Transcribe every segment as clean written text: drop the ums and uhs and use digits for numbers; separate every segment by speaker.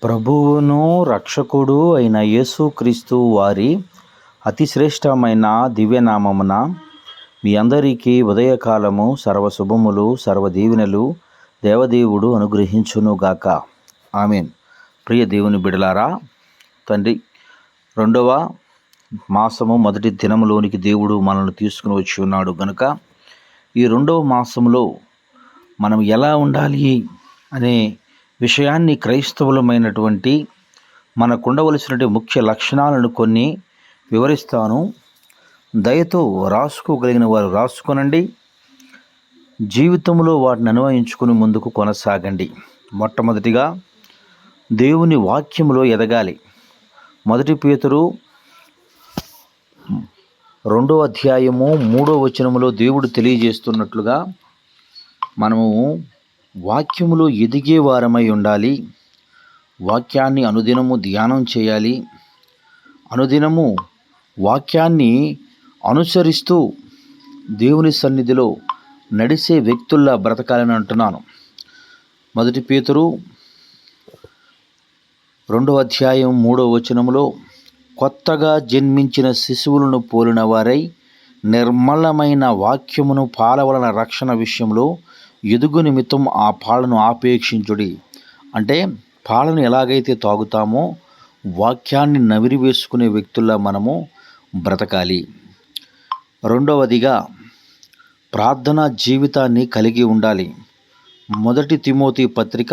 Speaker 1: ప్రభువును రక్షకుడు అయిన యేసుక్రీస్తు వారి అతి శ్రేష్టమైన దివ్యనామమున మీ అందరికీ ఉదయకాలము సర్వశుభములు సర్వదీవెనలు దేవదేవుడు అనుగ్రహించునుగాక. ఆమేన్. ప్రియ దేవుని బిడలారా, తండ్రి రెండవ మాసము మొదటి దినములోనికి దేవుడు మనల్ని తీసుకుని వచ్చి ఉన్నాడు గనుక ఈ రెండవ మాసంలో మనం ఎలా ఉండాలి అనే విషయాన్ని క్రైస్తవులమైనటువంటి మనకుండవలసినటువంటి ముఖ్య లక్షణాలను కొన్ని వివరిస్తాను. దయతో రాసుకోగలిగిన వారు రాసుకొనండి, జీవితంలో వాటిని అన్వయించుకుని ముందుకు కొనసాగండి. మొట్టమొదటిగా దేవుని వాక్యములో ఎదగాలి. 1 పేతురు 2:3 దేవుడు తెలియజేస్తున్నట్లుగా మనము వాక్యములో ఎదిగే వారమై ఉండాలి. వాక్యాన్ని అనుదినము ధ్యానం చేయాలి. అనుదినము వాక్యాన్ని అనుసరిస్తూ దేవుని సన్నిధిలో నడిసే వ్యక్తుల్లా బ్రతకాలని అంటున్నాను. 1 పేతురు 2:3 కొత్తగా జన్మించిన శిశువులను పోలిన వారై నిర్మలమైన వాక్యమును పాల వలన రక్షణ విషయంలో ఎదుగు నిమిత్తం ఆ పాలను ఆపేక్షించుడి. అంటే పాలను ఎలాగైతే తాగుతామో వాక్యాన్ని నవిరి వేసుకునే వ్యక్తుల్లా మనము బ్రతకాలి. రెండవదిగా ప్రార్థనా జీవితాన్ని కలిగి ఉండాలి. 1 తిమోతి పత్రిక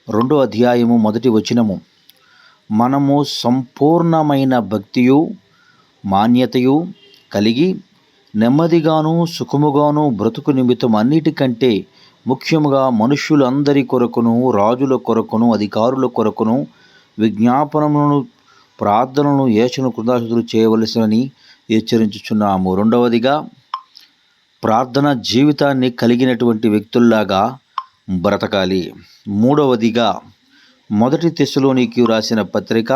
Speaker 1: 2:1 మనము సంపూర్ణమైన భక్తియు మాన్యతయు కలిగి నెమ్మదిగాను సుఖముగాను బ్రతుకు నిమిత్తం అన్నిటికంటే ముఖ్యముగా మనుష్యులందరి కొరకును రాజుల కొరకును అధికారుల కొరకును విజ్ఞాపనములను ప్రార్థనలను ఏచను కృతజ్ఞతలు చేయవలసినని హెచ్చరించుచున్నాము. రెండవదిగా ప్రార్థన జీవితాన్ని కలిగినటువంటి వ్యక్తుల్లాగా బ్రతకాలి. మూడవదిగా 1 తెస్సలోనికీ రాసిన పత్రిక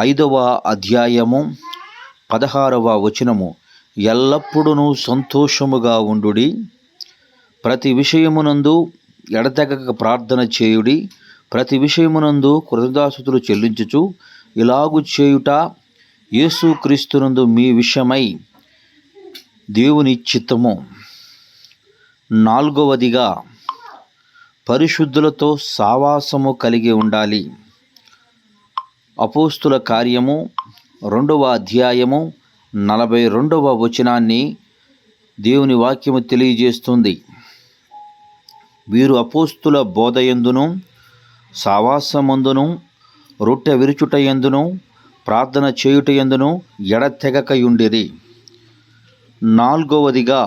Speaker 1: 5:16 ఎల్లప్పుడూ సంతోషముగా ఉండుడి, ప్రతి విషయమునందు ఎడతెగక ప్రార్థన చేయుడి, ప్రతి విషయమునందు కృతజ్ఞతాస్తుతులు చెల్లించుచు ఇలాగు చేయుట యేసుక్రీస్తునందు మీ విషయమై దేవుని చిత్తము. నాలుగవదిగా పరిశుద్ధులతో సావాసము కలిగి ఉండాలి. అపోస్తుల కార్యము 2:42 దేవుని వాక్యము తెలియజేస్తుంది. వీరు అపోస్తుల బోధయందును సావాసమందును రొట్టె విరుచుట యందును ప్రార్థన చేయుట యందును ఎడతెగకయుండిరి. నాలుగవదిగా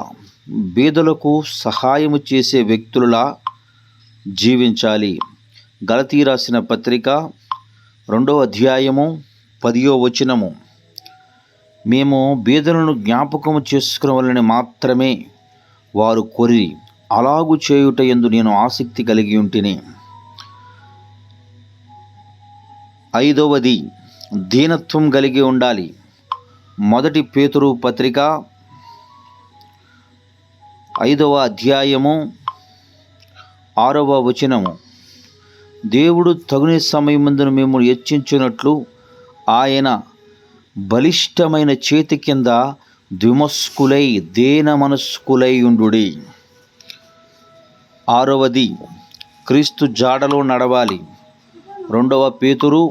Speaker 1: బీదలకు సహాయము చేసే వ్యక్తులలా జీవించాలి. గలతీ రాసిన పత్రిక 2:10 మేము బీదలను జ్ఞాపకము చేసుకునవలని మాత్రమే వారు కోరి అలాగు చేయుట యందు నేను ఆసక్తి కలిగి ఉంటిని. 5వది దీనత్వం కలిగి ఉండాలి. 1 పేతురు పత్రిక 5:6 దేవుడు తగుని సమయమందున మేము హెచ్చించినట్లు ఆయన బలిష్టమైన చేతి కింద ద్విమస్కులై దేన మనస్కులై ఉండుడి. 6వది క్రీస్తు జాడలో నడవాలి. 1 పేతురు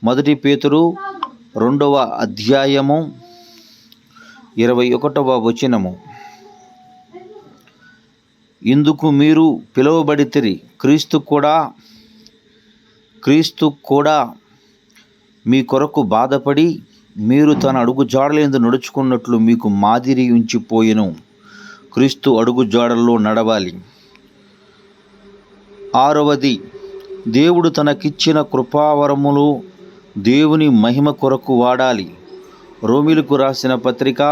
Speaker 1: 2:21 ఇందుకు మీరు పిలువబడితిరి, క్రీస్తు కూడా మీ కొరకు బాధపడి మీరు తన అడుగు జాడలందు నడుచుకున్నట్లు మీకు మాదిరి ఉంచిపోయెను. క్రీస్తు అడుగు జాడల్లో నడవాలి. 6వది దేవుడు తనకిచ్చిన కృపావరములు దేవుని మహిమ కొరకు వాడాలి. రోమీలకు రాసిన పత్రిక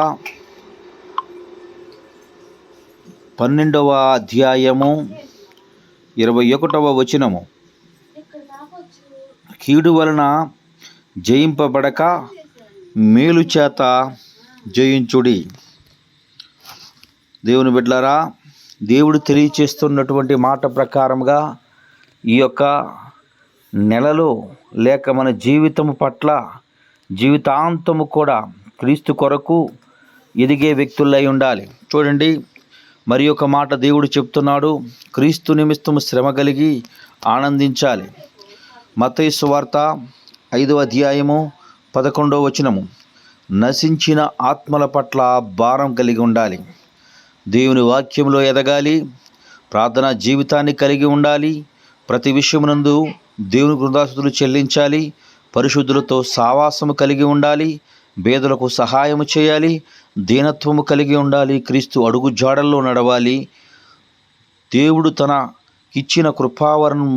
Speaker 1: 12:21 కీడు వలన జయింపబడక మేలు చేత జయించుడి. దేవుని బిడ్డలారా, దేవుడు తెలియచేస్తున్నటువంటి మాట ప్రకారముగా ఈ యొక్క నెలలో లేక మన జీవితము పట్ల జీవితాంతము కూడా క్రీస్తు కొరకు ఎదిగే వ్యక్తులై ఉండాలి. చూడండి, మరి ఒక మాట దేవుడు చెప్తున్నాడు, క్రీస్తు నిమిత్తము శ్రమ కలిగి ఆనందించాలి. మత్తయి సువార్త 5వ అధ్యాయము 11వ వచనము, నశించిన ఆత్మల పట్ల భారం కలిగి ఉండాలి. దేవుని వాక్యంలో ఎదగాలి. ప్రార్థనా జీవితాన్ని కలిగి ఉండాలి. ప్రతి విషయమునందు దేవుని కృతజ్ఞతలు చెల్లించాలి. పరిశుద్ధులతో సావాసము కలిగి ఉండాలి. పేదలకు సహాయము చేయాలి. దీనత్వము కలిగి ఉండాలి. క్రీస్తు అడుగు జాడల్లో నడవాలి. దేవుడు తన ఇచ్చిన కృపావరణం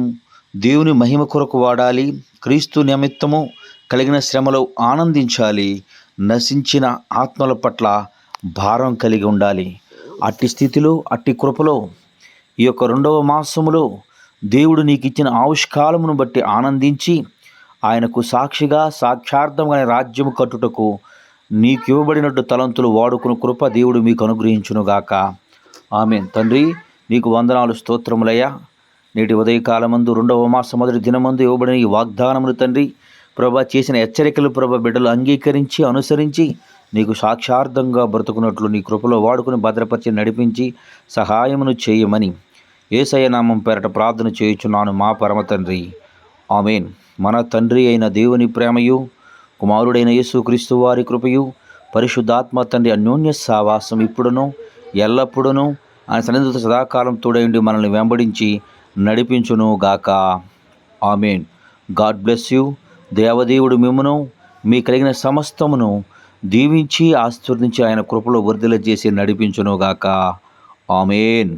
Speaker 1: దేవుని మహిమ కొరకు వాడాలి. క్రీస్తు నిమిత్తము కలిగిన శ్రమలో ఆనందించాలి. నశించిన ఆత్మల పట్ల భారం కలిగి ఉండాలి. అట్టి స్థితిలో, అట్టి కృపలో ఈ యొక్క 2వ మాసములో దేవుడు నీకు ఇచ్చిన ఆయుష్కాలమును బట్టి ఆనందించి ఆయనకు సాక్షిగా సాక్షార్థంగా రాజ్యము కట్టుటకు నీకు ఇవ్వబడినట్టు తలంతులు వాడుకుని కృప దేవుడు మీకు అనుగ్రహించునుగాక. ఆమేన్. తండ్రి, నీకు వందనాలు, స్తోత్రములయ్యా. నేటి ఉదయకాలమందు 2వ మాసం మొదటి దినమందు ఇవ్వబడిన ఈ వాగ్దానములు తండ్రి ప్రభా, చేసిన హెచ్చరికలు ప్రభా బిడ్డలు అంగీకరించి అనుసరించి నీకు సాక్షార్థంగా బ్రతుకున్నట్లు నీ కృపలో వాడుకుని భద్రపరిచి నడిపించి సహాయమును చేయమని యేసయ్య నామం పేరట ప్రార్థన చేయుచున్నాను మా పరమ తండ్రి. ఆమేన్. మన తండ్రి అయిన దేవుని ప్రేమయు, కుమారుడైన యేసుక్రీస్తు వారి కృపయు, పరిశుద్ధాత్మ తండ్రి అన్యోన్య సావాసం ఇప్పుడును ఎల్లప్పుడూను ఆయన సన్నిధితో సదాకాలం తోడైండి మనల్ని వెంబడించి నడిపించును గాక. ఆమేన్. God bless you. దేవదేవుడు మిమ్మును మీ కలిగిన సమస్తమును దీవించి ఆశీర్వదించి ఆయన కృపలో వర్ధిల్ల చేసి నడిపించును గాక. ఆమేన్.